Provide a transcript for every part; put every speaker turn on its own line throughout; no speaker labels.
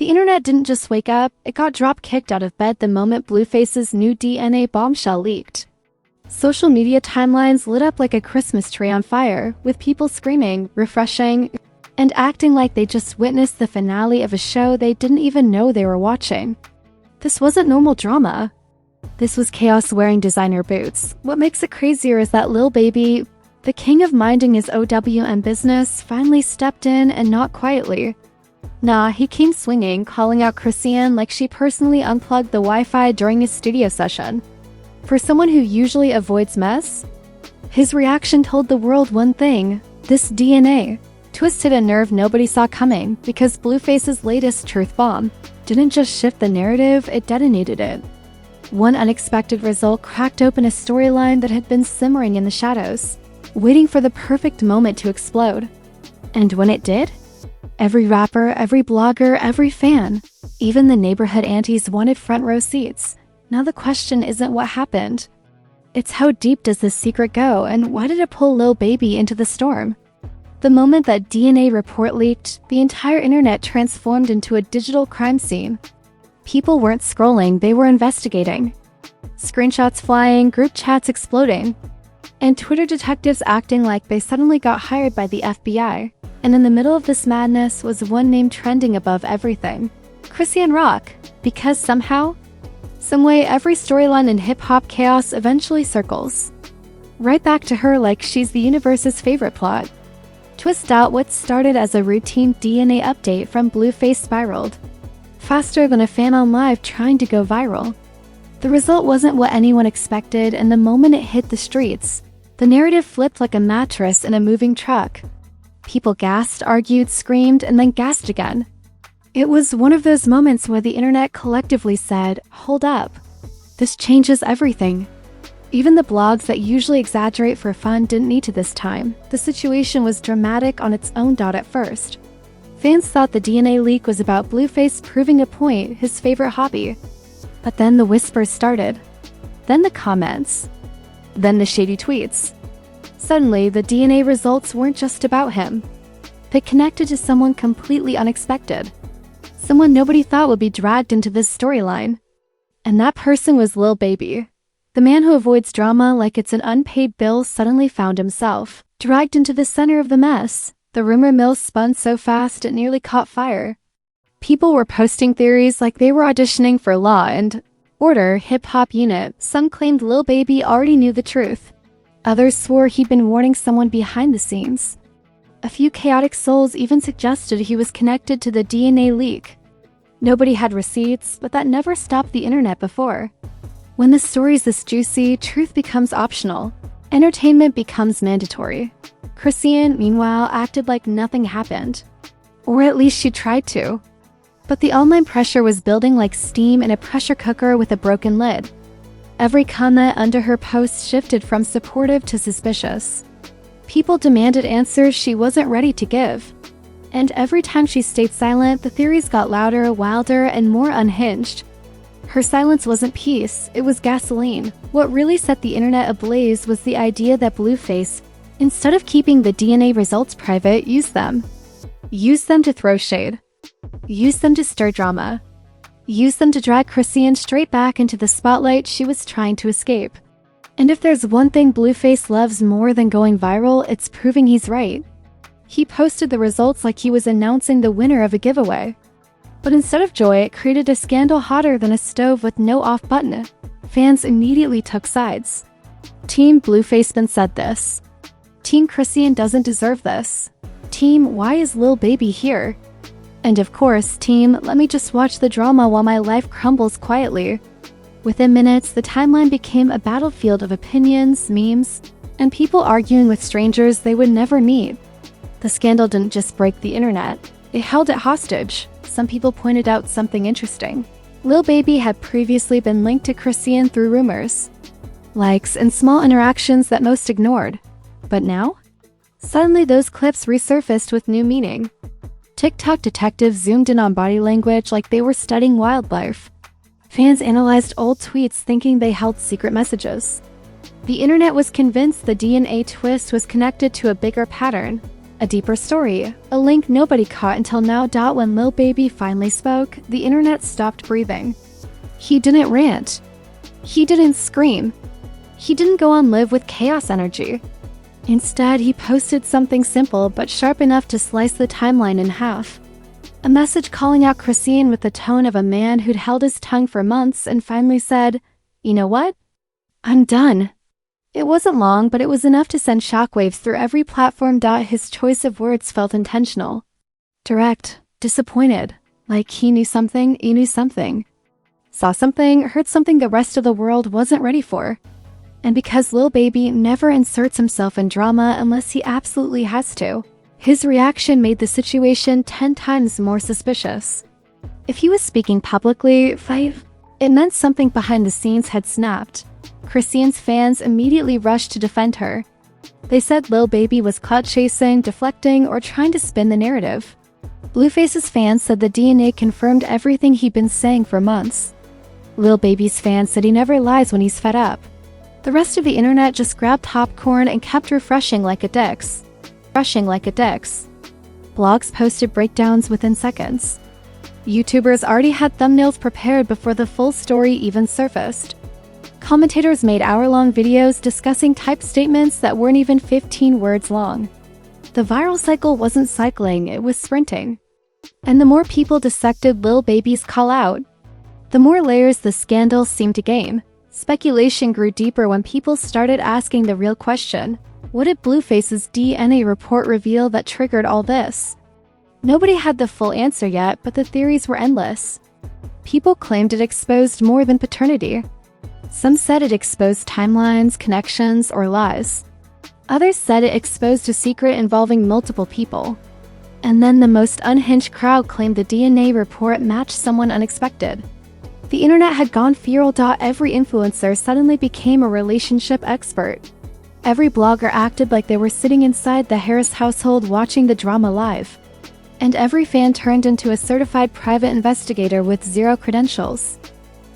The internet didn't just wake up, it got drop-kicked out of bed the moment Blueface's new DNA bombshell leaked. Social media timelines lit up like a Christmas tree on fire, with people screaming, refreshing, and acting like they just witnessed the finale of a show they didn't even know they were watching. This wasn't normal drama. This was chaos wearing designer boots. What makes it crazier is that Lil Baby, the king of minding his OWM business, finally stepped in, and not quietly. Nah, he came swinging, calling out Chrisean like she personally unplugged the Wi-Fi during his studio session. For someone who usually avoids mess, his reaction told the world one thing: this DNA twisted a nerve nobody saw coming, because Blueface's latest truth bomb didn't just shift the narrative, it detonated it. One unexpected result cracked open a storyline that had been simmering in the shadows, waiting for the perfect moment to explode. And when it did, every rapper, every blogger, every fan, even the neighborhood aunties wanted front row seats. Now the question isn't what happened. It's how deep does this secret go, and why did it pull Lil Baby into the storm? The moment that DNA report leaked, the entire internet transformed into a digital crime scene. People weren't scrolling, they were investigating. Screenshots flying, group chats exploding, and Twitter detectives acting like they suddenly got hired by the FBI. And in the middle of this madness was one name trending above everything: Chrisean Rock. Because somehow, someway, every storyline in hip-hop chaos eventually circles right back to her, like she's the universe's favorite plot. Twist out, what started as a routine DNA update from Blueface spiraled faster than a fan on live trying to go viral. The result wasn't what anyone expected, and the moment it hit the streets, the narrative flipped like a mattress in a moving truck. People gasped, argued, screamed, and then gasped again. It was one of those moments where the internet collectively said, "Hold up. This changes everything." Even the blogs that usually exaggerate for fun didn't need to this time. The situation was dramatic on its own at first. Fans thought the DNA leak was about Blueface proving a point, his favorite hobby. But then the whispers started. Then the comments. Then the shady tweets. Suddenly, the DNA results weren't just about him. They connected to someone completely unexpected. Someone nobody thought would be dragged into this storyline. And that person was Lil Baby. The man who avoids drama like it's an unpaid bill suddenly found himself dragged into the center of the mess. The rumor mill spun so fast it nearly caught fire. People were posting theories like they were auditioning for Law and Order hip-hop unit. Some claimed Lil Baby already knew the truth. Others swore he'd been warning someone behind the scenes. A few chaotic souls even suggested he was connected to the DNA leak. Nobody had receipts, but that never stopped the internet before. When the story's this juicy, truth becomes optional. Entertainment becomes mandatory. Chrisean, meanwhile, acted like nothing happened. Or at least she tried to. But the online pressure was building like steam in a pressure cooker with a broken lid. Every comment under her post shifted from supportive to suspicious. People demanded answers she wasn't ready to give. And every time she stayed silent, the theories got louder, wilder, and more unhinged. Her silence wasn't peace, it was gasoline. What really set the internet ablaze was the idea that Blueface, instead of keeping the DNA results private, used them. Used them to throw shade. Used them to stir drama. Used them to drag Chrisean straight back into the spotlight she was trying to escape. And if there's one thing Blueface loves more than going viral, it's proving he's right. He posted the results like he was announcing the winner of a giveaway. But instead of joy, it created a scandal hotter than a stove with no off button. Fans immediately took sides. Team Blueface then said this. Team Chrisean doesn't deserve this. Team, why is Lil Baby here? And of course, team, let me just watch the drama while my life crumbles quietly. Within minutes, the timeline became a battlefield of opinions, memes, and people arguing with strangers they would never meet. The scandal didn't just break the internet, it held it hostage. Some people pointed out something interesting. Lil Baby had previously been linked to Chrisean through rumors, likes, and small interactions that most ignored. But now? Suddenly those clips resurfaced with new meaning. TikTok detectives zoomed in on body language like they were studying wildlife. Fans analyzed old tweets thinking they held secret messages. The internet was convinced the DNA twist was connected to a bigger pattern, A deeper story, a link nobody caught until now. When Lil Baby finally spoke, the internet stopped breathing. He didn't rant. He didn't scream. He didn't go on live with chaos energy. Instead, he posted something simple but sharp enough to slice the timeline in half. A message calling out Chrisean with the tone of a man who'd held his tongue for months and finally said, "You know what? I'm done." It wasn't long, but it was enough to send shockwaves through every platform. His choice of words felt intentional. Direct, disappointed, like he knew something, saw something, heard something the rest of the world wasn't ready for. And because Lil Baby never inserts himself in drama unless he absolutely has to, his reaction made the situation 10 times more suspicious. If he was speaking publicly, it meant something behind the scenes had snapped. Chrisean's fans immediately rushed to defend her. They said Lil Baby was clout chasing, deflecting, or trying to spin the narrative. Blueface's fans said the DNA confirmed everything he'd been saying for months. Lil Baby's fans said he never lies when he's fed up. The rest of the internet just grabbed popcorn and kept refreshing like a dicks. Blogs posted breakdowns within seconds. YouTubers already had thumbnails prepared before the full story even surfaced. Commentators made hour-long videos discussing typed statements that weren't even 15 words long. The viral cycle wasn't cycling, it was sprinting. And the more people dissected Lil Baby's call-out, the more layers the scandal seemed to gain. Speculation grew deeper when people started asking the real question: what did Blueface's DNA report reveal that triggered all this? Nobody had the full answer yet, but the theories were endless. People claimed it exposed more than paternity. Some said it exposed timelines, connections, or lies. Others said it exposed a secret involving multiple people. And then the most unhinged crowd claimed the DNA report matched someone unexpected. The internet had gone feral. Every influencer suddenly became a relationship expert. Every blogger acted like they were sitting inside the Harris household watching the drama live. And every fan turned into a certified private investigator with zero credentials.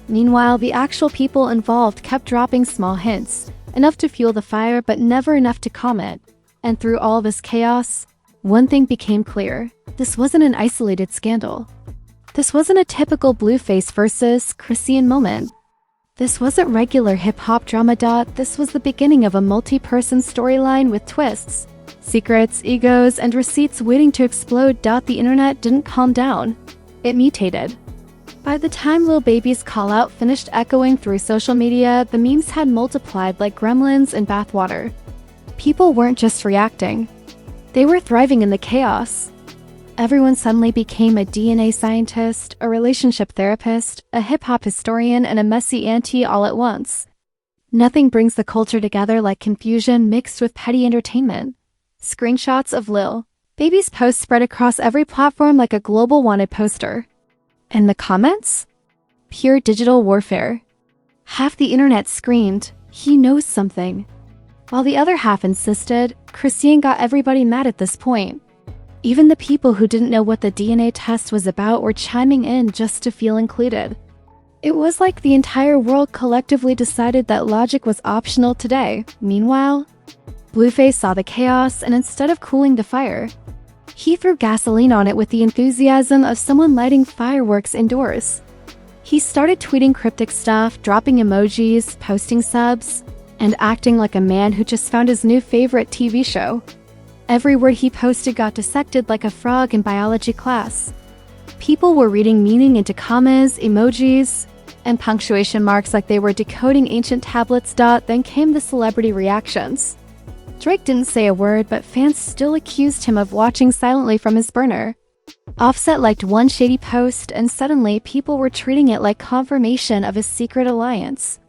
Meanwhile, the actual people involved kept dropping small hints, enough to fuel the fire but never enough to comment. And through all this chaos, one thing became clear: this wasn't an isolated scandal. This wasn't a typical Blueface versus Chrisean moment. This wasn't regular hip-hop drama. This was the beginning of a multi-person storyline with twists, secrets, egos, and receipts waiting to explode. The internet didn't calm down. It mutated. By the time Lil Baby's call-out finished echoing through social media, the memes had multiplied like gremlins in bathwater. People weren't just reacting. They were thriving in the chaos. Everyone suddenly became a DNA scientist, a relationship therapist, a hip-hop historian, and a messy auntie all at once. Nothing brings the culture together like confusion mixed with petty entertainment. Screenshots of Lil Baby's posts spread across every platform like a global wanted poster. And the comments? Pure digital warfare. Half the internet screamed, "He knows something," while the other half insisted. Chrisean got everybody mad at this point. Even the people who didn't know what the DNA test was about were chiming in just to feel included. It was like the entire world collectively decided that logic was optional today. Meanwhile, Blueface saw the chaos, and instead of cooling the fire, he threw gasoline on it with the enthusiasm of someone lighting fireworks indoors. He started tweeting cryptic stuff, dropping emojis, posting subs, and acting like a man who just found his new favorite TV show. Every word he posted got dissected like a frog in biology class. People were reading meaning into commas, emojis, and punctuation marks like they were decoding ancient tablets. Then came the celebrity reactions. Drake didn't say a word, but fans still accused him of watching silently from his burner. Offset liked one shady post, and suddenly people were treating it like confirmation of a secret alliance.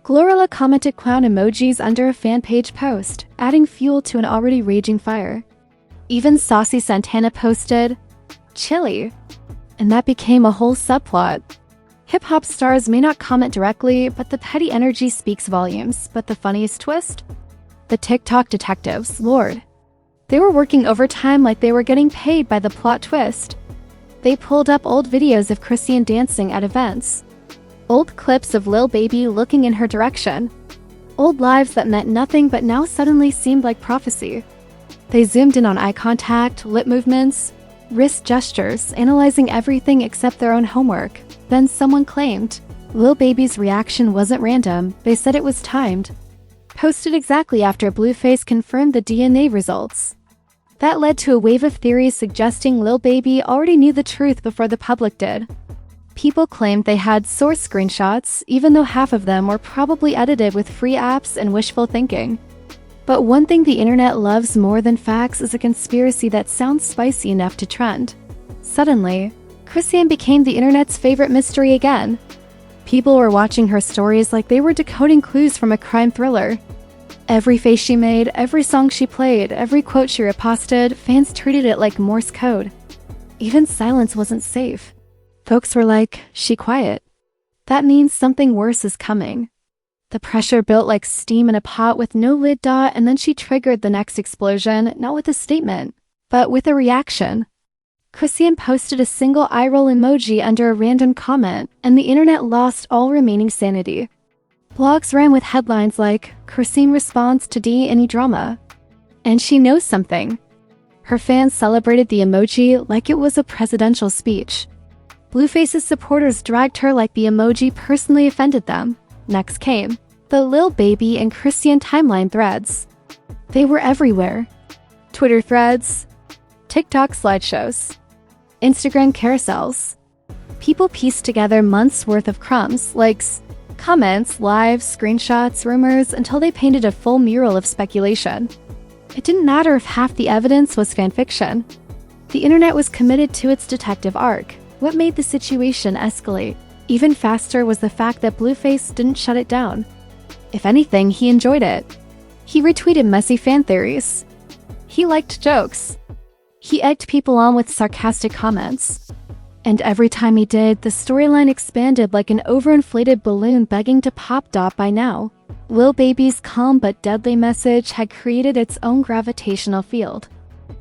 Glorilla commented clown emojis under a fan page post, adding fuel to an already raging fire. Even Saucy Santana posted, "Chilly," and that became a whole subplot. Hip-hop stars may not comment directly, but the petty energy speaks volumes. But the funniest twist? The TikTok detectives, Lord. They were working overtime like they were getting paid by the plot twist. They pulled up old videos of Chrisean dancing at events. Old clips of Lil Baby looking in her direction. Old lives that meant nothing but now suddenly seemed like prophecy. They zoomed in on eye contact, lip movements, wrist gestures, analyzing everything except their own homework. Then someone claimed, Lil Baby's reaction wasn't random, they said it was timed. Posted exactly after Blueface confirmed the DNA results. That led to a wave of theories suggesting Lil Baby already knew the truth before the public did. People claimed they had source screenshots, even though half of them were probably edited with free apps and wishful thinking. But one thing the internet loves more than facts is a conspiracy that sounds spicy enough to trend. Suddenly, Chrisean became the internet's favorite mystery again. People were watching her stories like they were decoding clues from a crime thriller. Every face she made, every song she played, every quote she reposted, fans treated it like Morse code. Even silence wasn't safe. Folks were like, "She quiet. That means something worse is coming." The pressure built like steam in a pot with no lid. And then she triggered the next explosion, not with a statement, but with a reaction. Chrisean posted a single eye roll emoji under a random comment, and the internet lost all remaining sanity. Blogs ran with headlines like, "Chrisean responds to DNA drama." And she knows something. Her fans celebrated the emoji like it was a presidential speech. Blueface's supporters dragged her like the emoji personally offended them. Next came the Lil Baby and Chrisean timeline threads. They were everywhere. Twitter threads, TikTok slideshows, Instagram carousels. People pieced together months' worth of crumbs, likes, comments, lives, screenshots, rumors, until they painted a full mural of speculation. It didn't matter if half the evidence was fanfiction. The internet was committed to its detective arc. What made the situation escalate even faster was the fact that Blueface didn't shut it down. If anything, he enjoyed it. He retweeted messy fan theories. He liked jokes. He egged people on with sarcastic comments. And every time he did, the storyline expanded like an overinflated balloon begging to pop. By now, Lil Baby's calm but deadly message had created its own gravitational field.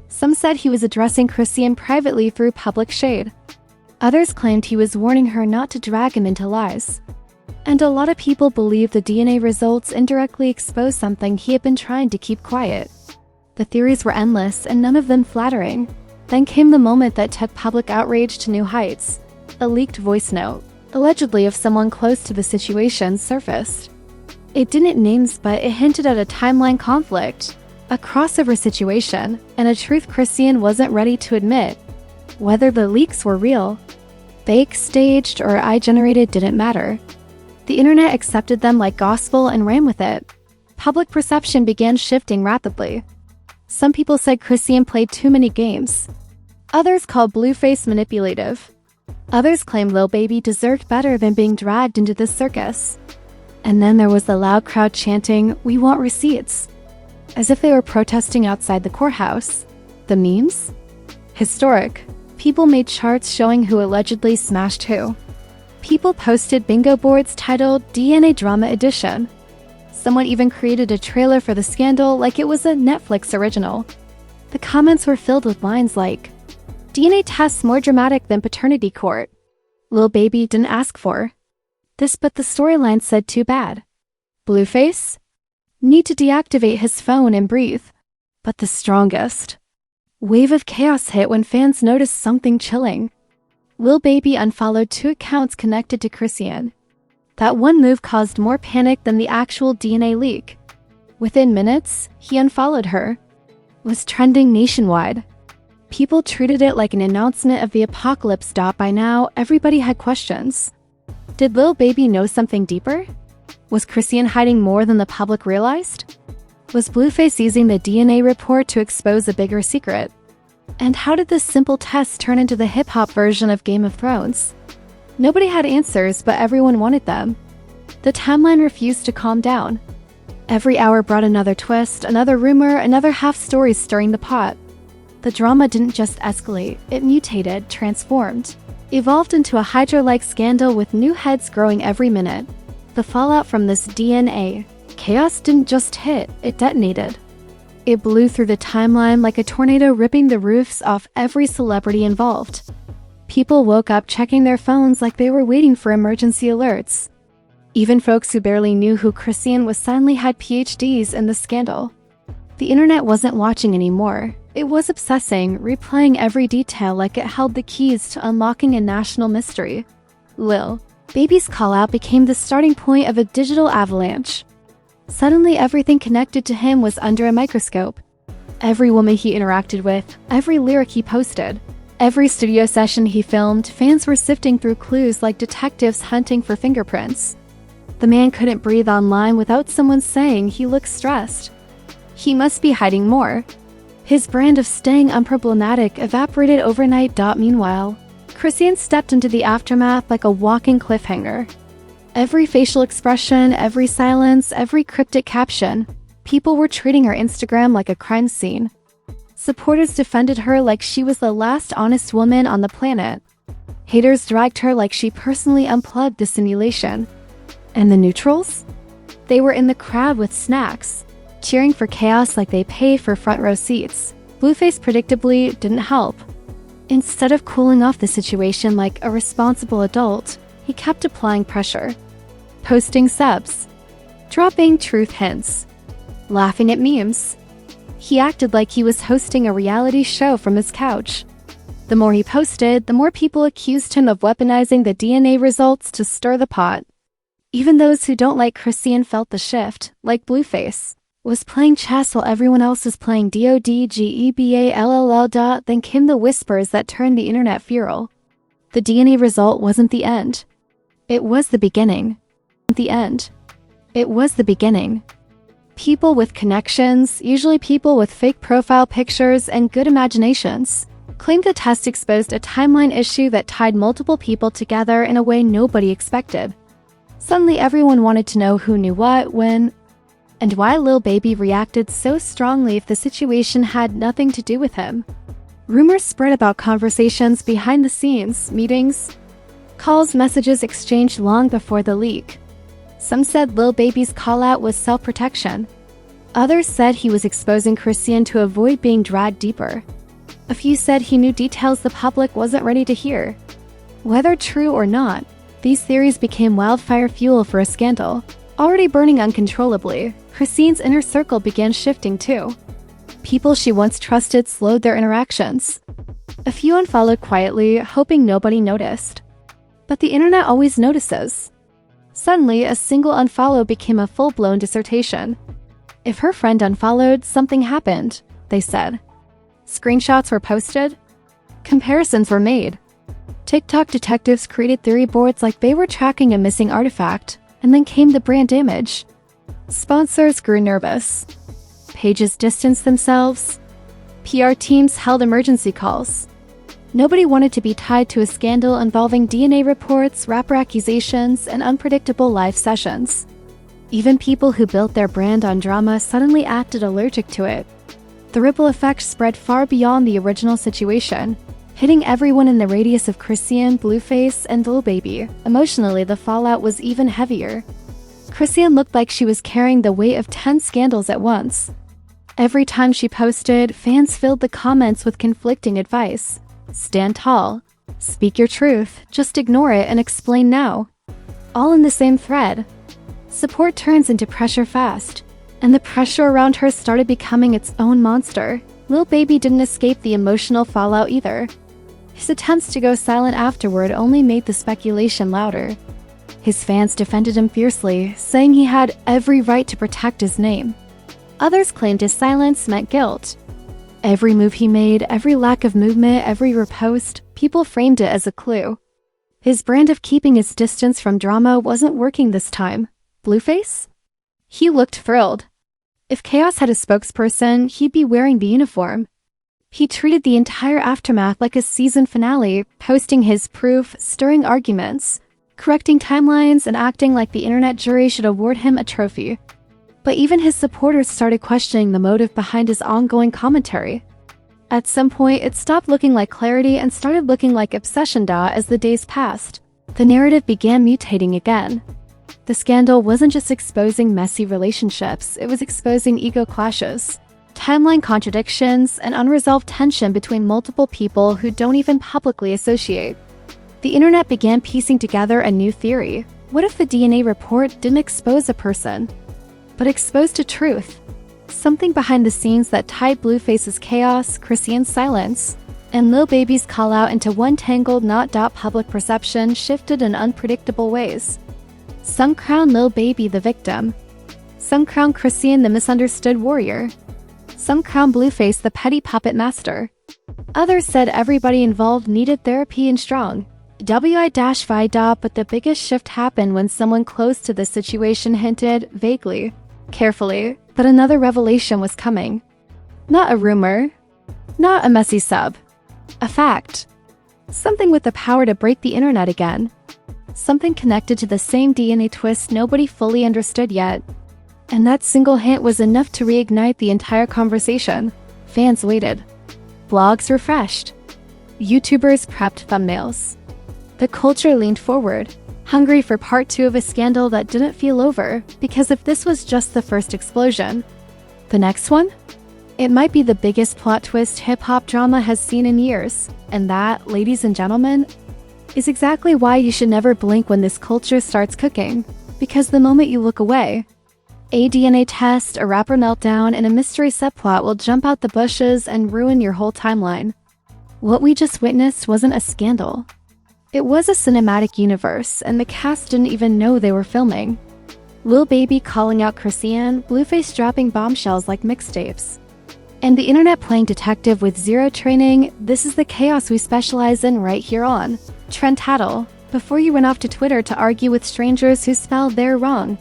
Some said he was addressing Chrisean privately through public shade. Others claimed he was warning her not to drag him into lies. And a lot of people believed the DNA results indirectly exposed something he had been trying to keep quiet. The theories were endless and none of them flattering. Then came the moment that took public outrage to new heights. A leaked voice note, allegedly of someone close to the situation, surfaced. It didn't name names, but it hinted at a timeline conflict, a crossover situation, and a truth Chrisean wasn't ready to admit. Whether the leaks were real, fake, staged, or AI-generated didn't matter. The internet accepted them like gospel and ran with it. Public perception began shifting rapidly. Some people said Chrisean played too many games. Others called Blueface manipulative. Others claimed Lil Baby deserved better than being dragged into this circus. And then there was the loud crowd chanting, "We want receipts," as if they were protesting outside the courthouse. The memes? Historic. People made charts showing who allegedly smashed who. People posted bingo boards titled DNA Drama Edition. Someone even created a trailer for the scandal like it was a Netflix original. The comments were filled with lines like, "DNA tests more dramatic than paternity court. Lil Baby didn't ask for this, but the storyline said too bad. Blueface? Need to deactivate his phone and breathe." But the strongest wave of chaos hit when fans noticed something chilling. Lil Baby unfollowed 2 accounts connected to Chrisean. That one move caused more panic than the actual DNA leak. Within minutes, he unfollowed her. It was trending nationwide. People treated it like an announcement of the apocalypse. By now, everybody had questions. Did Lil Baby know something deeper? Was Chrisean hiding more than the public realized? Was Blueface using the DNA report to expose a bigger secret? And how did this simple test turn into the hip-hop version of Game of Thrones? Nobody had answers, but everyone wanted them. The timeline refused to calm down. Every hour brought another twist, another rumor, another half-story stirring the pot. The drama didn't just escalate, it mutated, transformed, evolved into a Hydra-like scandal with new heads growing every minute. The fallout from this DNA chaos didn't just hit, it detonated. It blew through the timeline like a tornado, ripping the roofs off every celebrity involved. People woke up checking their phones like they were waiting for emergency alerts. Even folks who barely knew who Chrisean was suddenly had PhDs in the scandal. The internet wasn't watching anymore. It was obsessing, replaying every detail like it held the keys to unlocking a national mystery. Lil Baby's call-out became the starting point of a digital avalanche. Suddenly, everything connected to him was under a microscope. Every woman he interacted with, every lyric he posted, every studio session he filmed, fans were sifting through clues like detectives hunting for fingerprints. The man couldn't breathe online without someone saying he looked stressed. He must be hiding more. His brand of staying unproblematic evaporated overnight. Meanwhile, Chrisean stepped into the aftermath like a walking cliffhanger. Every facial expression, every silence, every cryptic caption, people were treating her Instagram like a crime scene. Supporters defended her like she was the last honest woman on the planet. Haters dragged her like she personally unplugged the simulation. And the neutrals? They were in the crowd with snacks, cheering for chaos like they pay for front row seats. Blueface predictably didn't help. Instead of cooling off the situation like a responsible adult, he kept applying pressure. Posting subs, dropping truth hints, laughing at memes. He acted like he was hosting a reality show from his couch. The more he posted, the more people accused him of weaponizing the DNA results to stir the pot. Even those who don't like Chrisean felt the shift, like Blueface was playing chess while everyone else was playing DODGEBALL. Then came the whispers that turned the internet feral. The DNA result wasn't the end. It was the beginning. The end. It was the beginning. People with connections, usually people with fake profile pictures and good imaginations, claimed the test exposed a timeline issue that tied multiple people together in a way nobody expected. Suddenly everyone wanted to know who knew what, when, and why Lil Baby reacted so strongly if the situation had nothing to do with him. Rumors spread about conversations behind the scenes, meetings, calls, messages exchanged long before the leak. Some said Lil Baby's call-out was self-protection. Others said he was exposing Chrisean to avoid being dragged deeper. A few said he knew details the public wasn't ready to hear. Whether true or not, these theories became wildfire fuel for a scandal. Already burning uncontrollably, Chrisean's inner circle began shifting too. People she once trusted slowed their interactions. A few unfollowed quietly, hoping nobody noticed. But the internet always notices. Suddenly, a single unfollow became a full-blown dissertation. If her friend unfollowed, something happened, they said. Screenshots were posted. Comparisons were made. TikTok detectives created theory boards like they were tracking a missing artifact, and then came the brand damage. Sponsors grew nervous. Pages distanced themselves. PR teams held emergency calls. Nobody wanted to be tied to a scandal involving DNA reports, rapper accusations, and unpredictable live sessions. Even people who built their brand on drama suddenly acted allergic to it. The ripple effect spread far beyond the original situation, hitting everyone in the radius of Chrisean, Blueface, and Lil Baby. Emotionally, the fallout was even heavier. Chrisean looked like she was carrying the weight of 10 scandals at once. Every time she posted, fans filled the comments with conflicting advice. Stand tall. Speak your truth. Just ignore it and explain now. All in the same thread. Support turns into pressure fast, and the pressure around her started becoming its own monster. Lil Baby didn't escape the emotional fallout either. His attempts to go silent afterward only made the speculation louder. His fans defended him fiercely, saying he had every right to protect his name. Others claimed his silence meant guilt. Every move he made, every lack of movement, every repost, people framed it as a clue. His brand of keeping his distance from drama wasn't working this time. Blueface? He looked thrilled. If Chaos had a spokesperson, he'd be wearing the uniform. He treated the entire aftermath like a season finale, posting his proof, stirring arguments, correcting timelines, and acting like the internet jury should award him a trophy. But even his supporters started questioning the motive behind his ongoing commentary. At some point, it stopped looking like clarity and started looking like obsession. As the days passed, the narrative began mutating again. The scandal wasn't just exposing messy relationships, it was exposing ego clashes, timeline contradictions, and unresolved tension between multiple people who don't even publicly associate. The internet began piecing together a new theory. What if the DNA report didn't expose a person, but exposed a truth? something behind the scenes that tied Blueface's chaos, Chrisean's silence, and Lil Baby's call-out into one tangled knot. Public perception shifted in unpredictable ways. Some crown Lil Baby the victim. Some crown Chrisean the misunderstood warrior. Some crown Blueface the petty puppet master. Others said everybody involved needed therapy and strong. But the biggest shift happened when someone close to the situation hinted, vaguely, carefully, that another revelation was coming. Not a rumor. Not a messy sub. A fact. Something with the power to break the internet again. Something connected to the same DNA twist nobody fully understood yet. And that single hint was enough to reignite the entire conversation. Fans waited. Blogs refreshed. YouTubers prepped thumbnails. The culture leaned forward, hungry for part 2 of a scandal that didn't feel over, because if this was just the first explosion, the next one? It might be the biggest plot twist hip-hop drama has seen in years, and that, ladies and gentlemen, is exactly why you should never blink when this culture starts cooking, because the moment you look away, a DNA test, a rapper meltdown, and a mystery subplot will jump out the bushes and ruin your whole timeline. What we just witnessed wasn't a scandal. It was a cinematic universe, and the cast didn't even know they were filming. Lil Baby calling out Chrisean, Blueface dropping bombshells like mixtapes, and the internet playing detective with zero training. This is the chaos we specialize in right here on Trend Tattle. Before you run off to Twitter to argue with strangers who spell their wrong,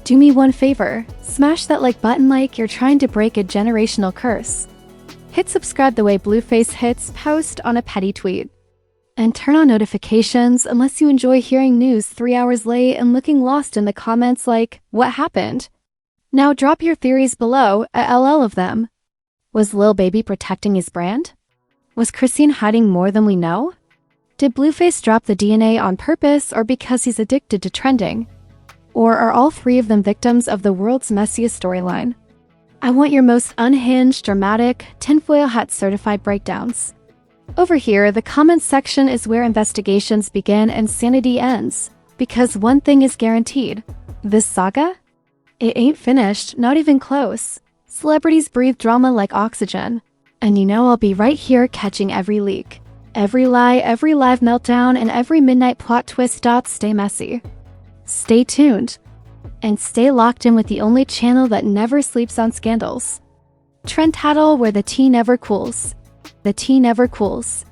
do me one favor, smash that like button like you're trying to break a generational curse. Hit subscribe the way Blueface hits post on a petty tweet. And turn on notifications unless you enjoy hearing news 3 hours late and looking lost in the comments like, what happened? Now drop your theories below, a LL of them. Was Lil Baby protecting his brand? Was Chrisean hiding more than we know? Did Blueface drop the DNA on purpose or because he's addicted to trending? Or are all 3 of them victims of the world's messiest storyline? I want your most unhinged, dramatic, tinfoil hat certified breakdowns. Over here, the comments section is where investigations begin and sanity ends. Because one thing is guaranteed. This saga? It ain't finished, not even close. Celebrities breathe drama like oxygen. And you know I'll be right here catching every leak. Every lie, every live meltdown, and every midnight plot twist. Stay messy. Stay tuned. And stay locked in with the only channel that never sleeps on scandals. Trend Tattle, where the tea never cools. The tea never cools.